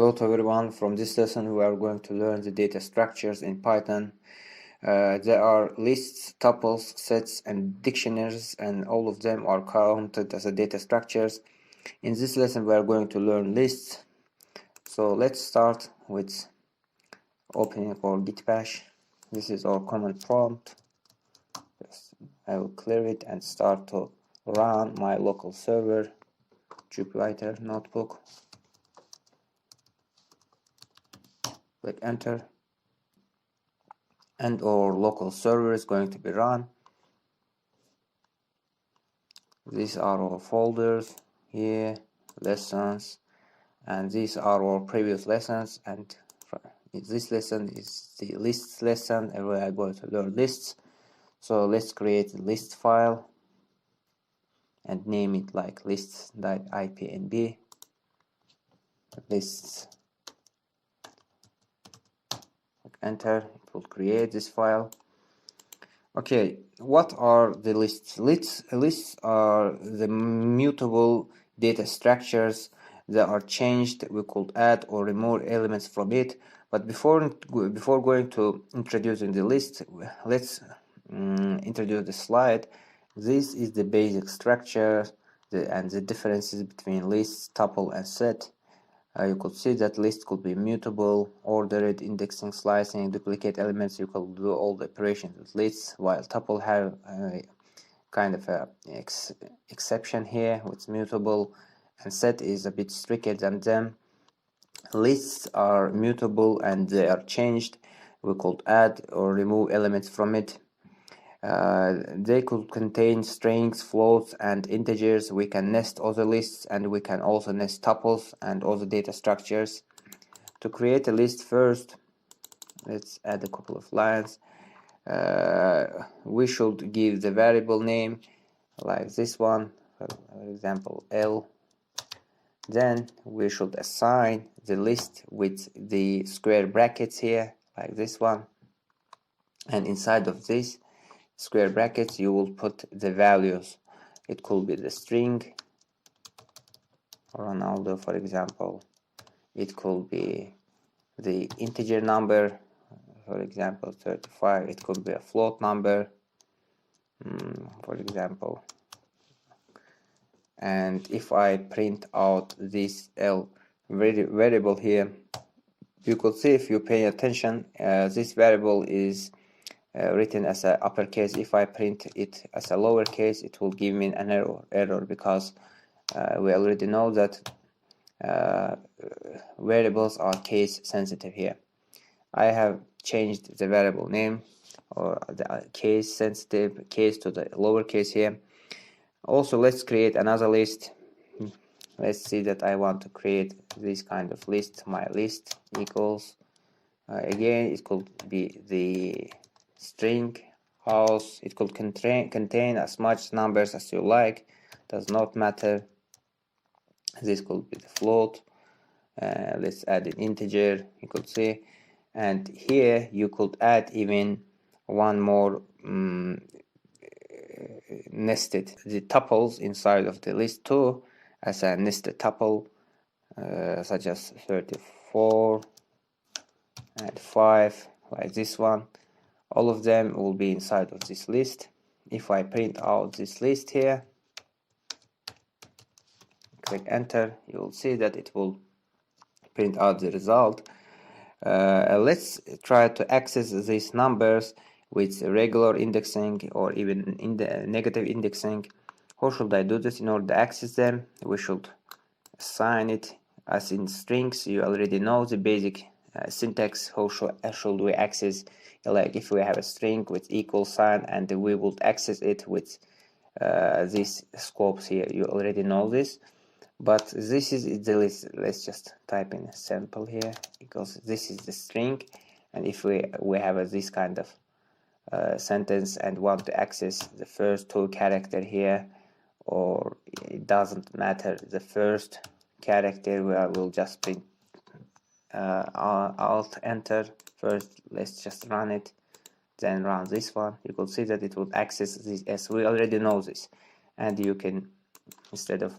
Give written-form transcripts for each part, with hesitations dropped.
Hello to everyone. From this lesson we are going to learn the data structures in Python. There are lists, tuples, sets and dictionaries, and all of them are counted as a data structures. In this lesson we are going to learn lists. So let's start with opening our git bash. This is our command prompt. I will clear it and start to run my local server, Jupyter notebook. Click enter, and our local server is going to be run. These are our folders here, lessons, and these are our previous lessons, and this lesson is the lists lesson, and we are going to learn lists. So let's create a list file and name it like lists.ipnb lists. Enter, it will create this file. Okay, what are the lists? Lists are the mutable data structures that are changed. We could add or remove elements from it. But before going to introducing the list, let's introduce the slide. This is the basic structure and the differences between list, tuple, and set. You could see that list could be mutable, ordered, indexing, slicing, duplicate elements. You could do all the operations with lists, while tuple have a kind of a exception here with mutable, and set is a bit stricter than them. Lists are mutable and they are changed. We could add or remove elements from it. They could contain strings, floats, and integers. We can nest other lists, and we can also nest tuples and other data structures. To create a list, first let's add a couple of lines. We should give the variable name like this one, for example L. Then we should assign the list with the square brackets here like this one, and inside of this square brackets you will put the values. It could be the string, Ronaldo for example. It could be the integer number, for example 35. It could be a float number, for example. And if I print out this L variable here, you could see, if you pay attention, this variable is written as a uppercase. If I print it as a lowercase, it will give me an error because we already know that variables are case sensitive here. I have changed the variable name or the case sensitive case to the lowercase here. Also, let's create another list. Let's see that I want to create this kind of list. My list equals again, it could be the string house. It could contain as much numbers as you like, does not matter. This could be the float. Let's add an integer, you could see, and here you could add even one more nested the tuples inside of the list too, as a nested tuple, such as 34 and 5, like this one. All of them will be inside of this list. If I print out this list here, click enter, you will see that it will print out the result. Let's try to access these numbers with regular indexing or even in the negative indexing. How should I do this? In order to access them, we should assign it as in strings. You already know the basic syntax. How should we access, like if we have a string with equal sign and we would access it with these scopes here. You already know this, but this is the list. Let's just type in a sample here, because this is the string, and if we have this kind of sentence and want to access the first two characters here, or it doesn't matter the first character, we'll just print alt enter. First let's just run it, then run this one. You could see that it would access this, as we already know this, and you can, instead of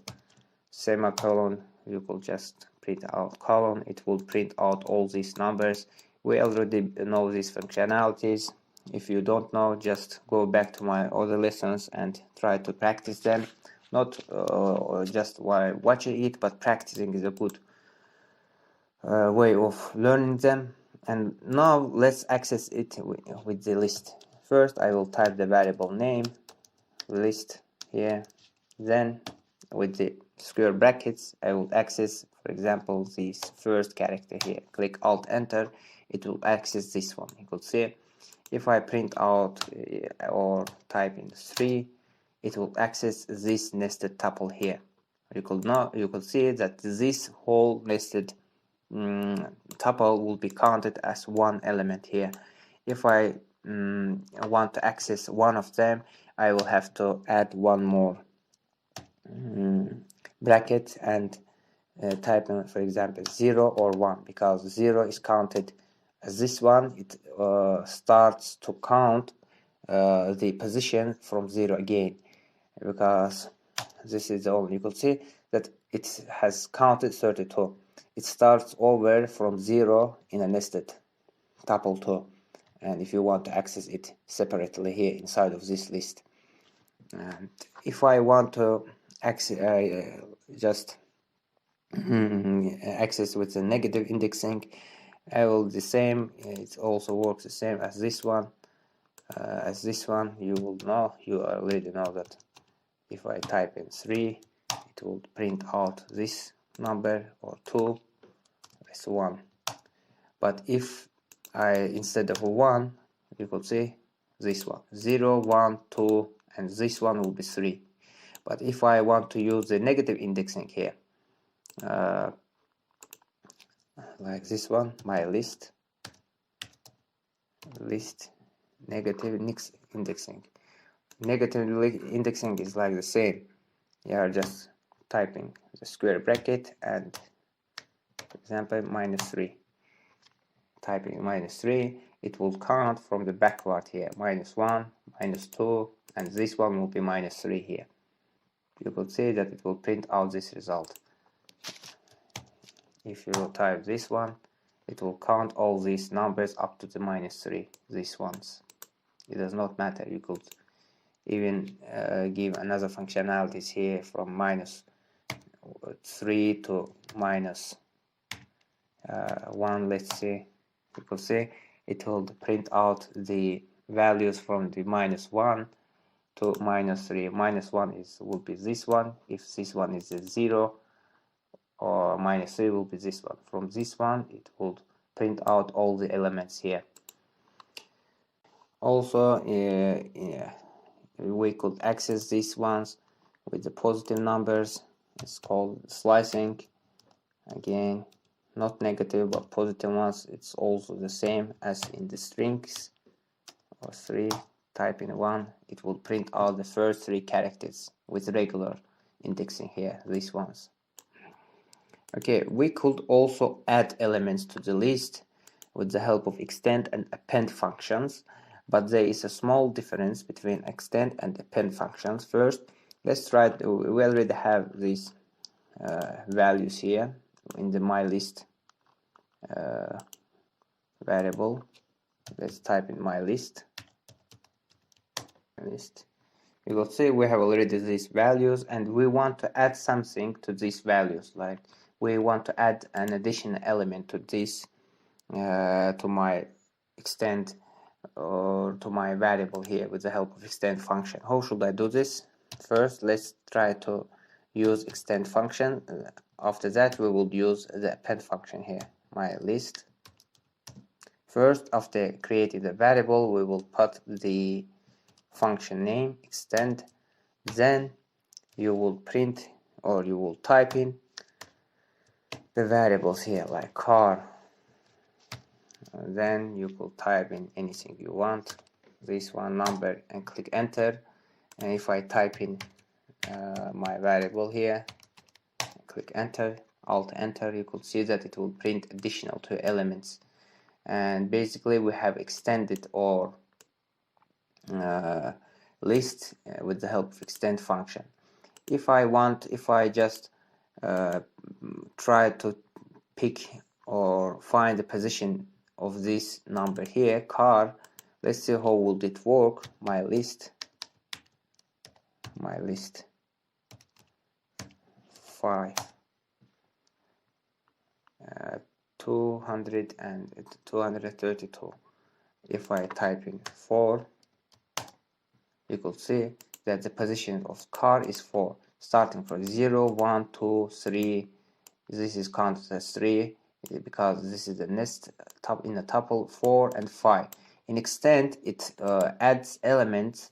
semicolon, you could just print out colon, it will print out all these numbers. We already know these functionalities. If you don't know, just go back to my other lessons and try to practice them. Not just while watching it, but practicing is a good way of learning them. And now let's access it with the list. First I will type the variable name, list here, then with the square brackets I will access, for example, this first character here. Click Alt Enter, it will access this one. You could see if I print out or type in 3, it will access this nested tuple here. You could see that this whole nested tuple will be counted as one element here. If I want to access one of them, I will have to add one more bracket and type in, for example, 0 or 1, because 0 is counted as this one. It starts to count the position from 0 again, because this is the only. You could see that it has counted 32. It starts over from 0 in a nested tuple 2, and if you want to access it separately here inside of this list. And if I want to access just access with the negative indexing, I will the same. It also works the same as this one. You already know that if I type in 3, it will print out this number, or 2, this 1. But if I, instead of 1, you could see this one, 0, 1, 2, and this one will be 3. But if I want to use the negative indexing here, like this one, my list negative indexing. Negative indexing is like the same. You are just typing the square bracket and, for example, -3. Typing -3, it will count from the backward here, -1, -2, and this one will be -3 here. You could see that it will print out this result. If you type this one, it will count all these numbers up to the -3, these ones. It does not matter. You could even give another functionalities here from -3 to -1. Let's see. You could see it will print out the values from the -1 to -3. -1 will be this one. If this one is a 0, or -3 will be this one. From this one, it will print out all the elements here. Also, we could access these ones with the positive numbers. It's called slicing. Again, not negative but positive ones. It's also the same as in the strings. Or 3, type in 1, it will print out the first 3 characters with regular indexing here, these ones. Okay, we could also add elements to the list with the help of extend and append functions, but there is a small difference between extend and append functions. First, let's try to, we already have these values here in the mylist variable. Let's type in mylist. You will see we have already these values, and we want to add something to these values, like we want to add an additional element to this, to my extend or to my variable here with the help of extend function. How should I do this? First, let's try to use extend function. After that, we will use the append function here, my list. First, after creating the variable, we will put the function name extend, then you will print or you will type in the variables here like car, and then you will type in anything you want, this one, number, and click enter. And if I type in my variable here, click enter, alt enter, you could see that it will print additional 2 elements. And basically we have extended our list with the help of extend function. If I just try to pick or find the position of this number here, car. Let's see how would it work. My list 5 200 and 232. If I type in 4, you could see that the position of car is 4, starting from 0, 1, 2, 3. This is counted as 3 because this is the nest top in the tuple 4 and 5. In extent, it adds elements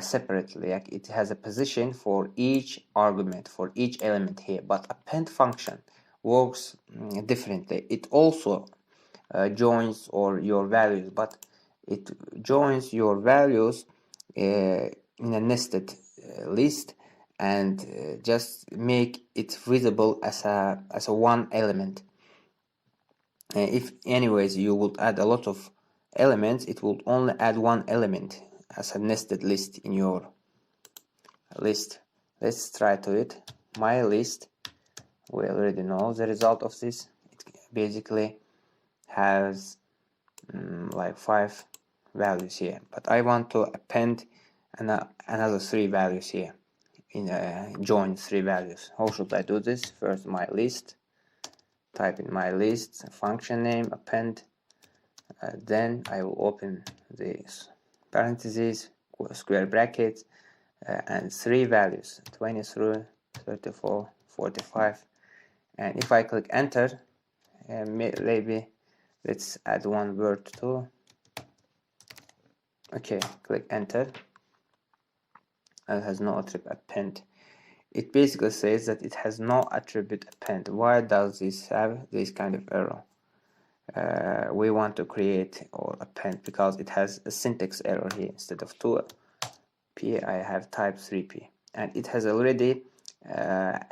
separately. Like it has a position for each argument, for each element here. But append function works differently. It also joins or your values, but it joins your values in a nested list and just make it visible as a one element. If anyways you would add a lot of elements, it would only add one element as a nested list in your list. Let's try to it. My list, we already know the result of this. It basically has like 5 values here, but I want to append another 3 values here in join 3 values. How should I do this? First, my list, type in my list, function name, append, then I will open this parentheses, square brackets, and 3 values, 23, 34, 45, and if I click enter, maybe let's add one word too. Okay, click enter. It has no attribute append. It basically says that it has no attribute append. Why does this have this kind of error? We want to create or append because it has a syntax error here. Instead of 2p, I have type 3p, and it has already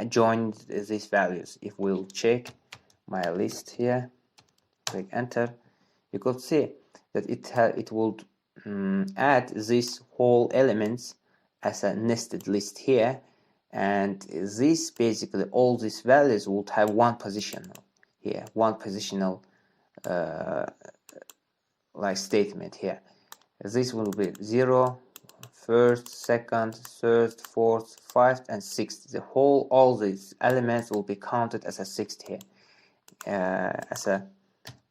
joined these values. If we'll check my list here, click enter, you could see that it would add these whole elements as a nested list here, and this basically all these values would have one position here, one positional like statement here. This will be 0, 1st, 2nd, 3rd, 4th, 5th, and 6th. The whole, all these elements will be counted as a 6th here. As a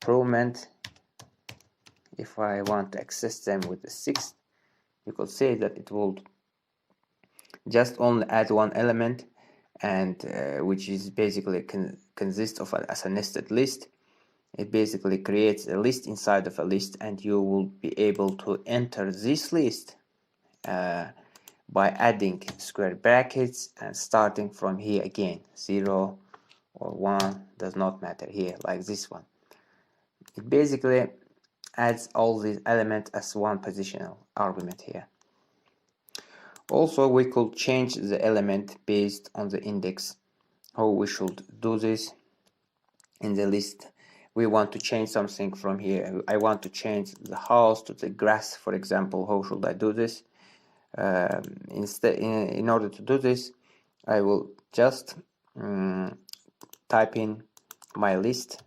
improvement, if I want to access them with the 6th, you could say that it will just only add one element, and which is basically consists of as a nested list. It basically creates a list inside of a list, and you will be able to enter this list by adding square brackets and starting from here again, 0 or 1, does not matter here, like this one. It basically adds all these elements as one positional argument here. Also, we could change the element based on the index. How we should do this? In the list, we want to change something from here. I want to change the house to the grass, for example. How should I do this? Instead, in order to do this, I will just type in my list,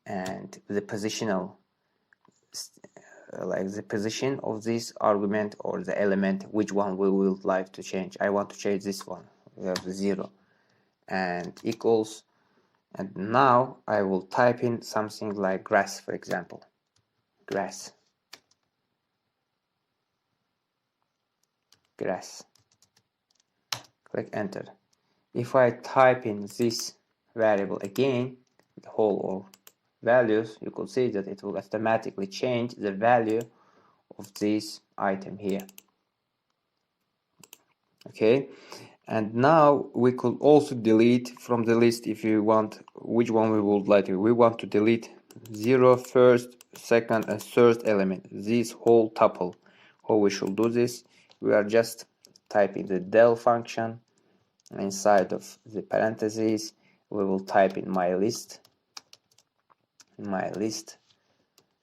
and the positional, like the position of this argument or the element, which one we will like to change. I want to change this one. We have the 0 and equals, and now I will type in something like grass, for example. Grass. Click enter. If I type in this variable again, the whole or values, you could see that it will automatically change the value of this item here. Okay, and now we could also delete from the list if you want, which one we would like to. We want to delete 0, 1st, 2nd, and 3rd element, this whole tuple. How we should do this? We are just typing the del function. Inside of the parentheses, we will type in my list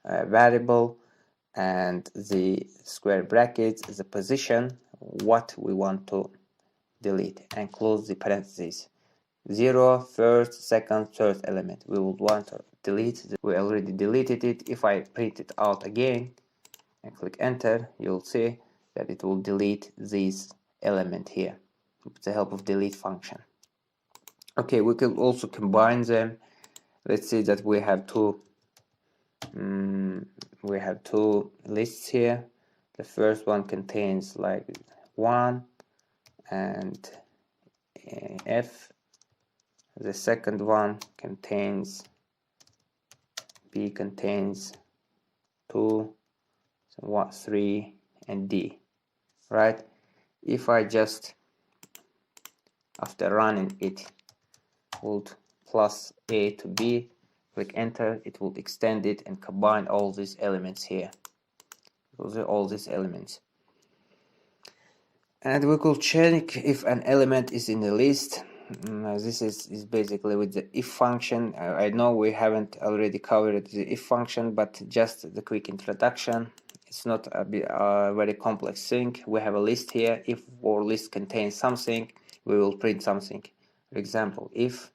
variable, and the square brackets, the position what we want to delete and close the parentheses. 0, first, second, third element. We would want to delete. We already deleted it. If I print it out again and click enter, you'll see that it will delete this element here with the help of delete function. Okay, we can also combine them. Let's say that we have two lists here. The first one contains like 1 and F. The second one contains B contains 2, 3 and D, right? If I just, after running it, would plus A to B, click enter, it will extend it and combine all these elements here. Those are all these elements. And we could check if an element is in the list. This is basically with the if function. I know we haven't already covered the if function, but just the quick introduction. It's not a very complex thing. We have a list here. If our list contains something, we will print something. For example, if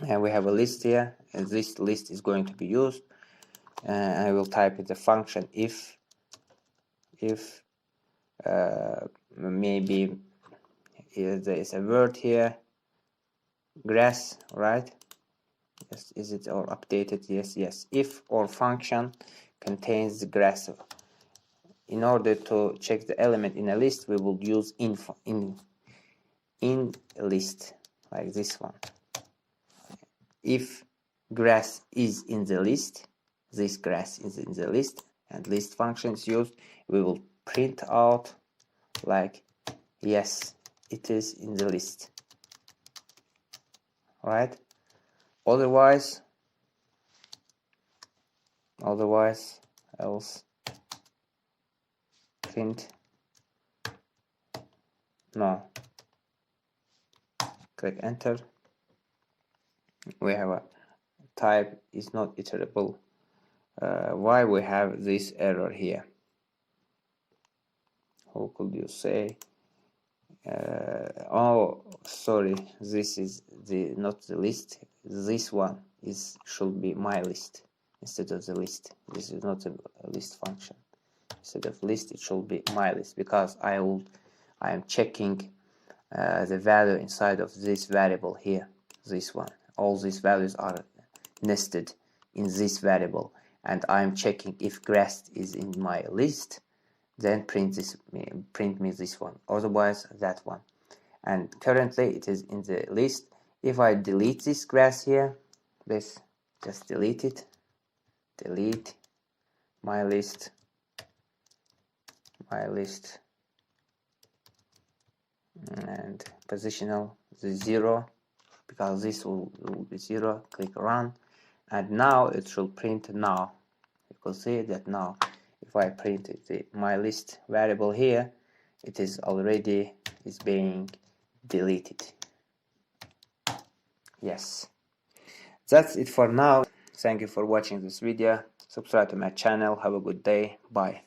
we have a list here, and this list is going to be used, I will type in the function if maybe there is a word here, grass, right? Yes, is it all updated? Yes. If our function contains the grass. In order to check the element in a list, we will use in list, like this one. If grass is in the list, this grass is in the list, and list function is used, we will print out like yes, it is in the list, right? Otherwise else print no. Click enter. We have a type is not iterable. Why we have this error here? How could you say? Oh, sorry, this is not the list. This one should be my list instead of the list. This is not a list function. Instead of list, it should be my list, because I am checking the value inside of this variable here. This one. All these values are nested in this variable, and I'm checking if grass is in my list. Then print me this one, otherwise that one. And currently it is in the list. If I delete this grass here, just delete it, delete my list, and positional the 0, because this will be 0. Click run, and now it should print now. You can see that now if I print my list variable here, it is already being deleted. Yes, that's it for now. Thank you for watching this video. Subscribe to my channel. Have a good day. Bye.